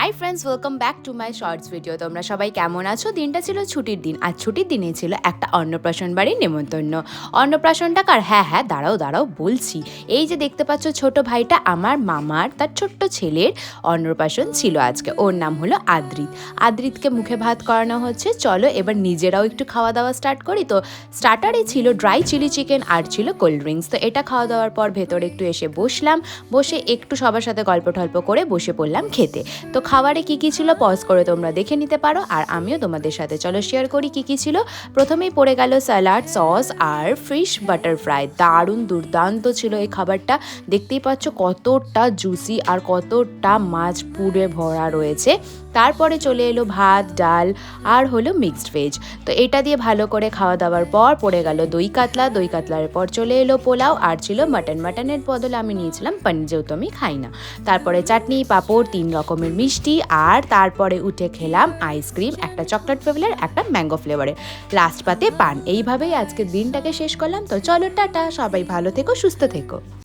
High friends, welcome back to my shorts video. তোমরা সবাই কেমন আছো? দিনটা ছিল ছুটির দিন, আর ছুটির দিনে ছিল একটা অন্নপ্রাশন বাড়ির নেমন্তন্ন। অন্নপ্রাশনটা কার? হ্যাঁ, দাঁড়াও বলছি। এই যে দেখতে পাচ্ছ ছোট ভাইটা, আমার মামার তার ছোট্ট ছেলের অন্নপ্রাশন ছিল আজকে। ওর নাম হলো আদ্রিত। আদ্রিতকে মুখে ভাত করানো হচ্ছে। চলো এবার নিজেরাও একটু খাওয়া দাওয়া স্টার্ট করি। তো স্টার্টারে ছিল ড্রাই চিলি চিকেন আর ছিল কোল্ড ড্রিঙ্কস। তো এটা খাওয়া দাওয়ার পর ভেতরে একটু এসে বসলাম, বসে একটু সবার সাথে গল্প টল্প করে বসে পড়লাম খেতে। তো খাবারে কী ছিল পজ করে তোমরা দেখে নিতে পারো, আর আমিও তোমাদের সাথে চলো শেয়ার করি কী ছিল। প্রথমেই পড়ে গেল স্যালাড, সস আর ফিশ বাটার ফ্রাই। দারুণ দুর্দান্ত ছিল এই খাবারটা। দেখতেই পাচ্ছ কতটা জুসি আর কতটা মাছ পুরে ভরা রয়েছে। তারপরে চলে এলো ভাত, ডাল আর হলো মিক্সড ভেজ। তো এটা দিয়ে ভালো করে খাওয়া দাওয়ার পর পড়ে গেল দই কাতলা। দই কাতলার পর চলে এলো পোলাও, আর ছিল মাটনের বদলে আমি নিয়েছিলাম পনির, যেহেতু আমি খাই না। তারপরে চাটনি, পাঁপড়, 3 রকমের মিষ্টি, আর তারপরে উঠে খেলাম আইসক্রিম, একটা চকলেট ফ্লেভারের, একটা ম্যাঙ্গো ফ্লেভারের, লাস্ট পাতে পান। এইভাবেই আজকের দিনটাকে শেষ করলাম। তো চলো টাটা, সবাই ভালো থেকো, সুস্থ থেকো।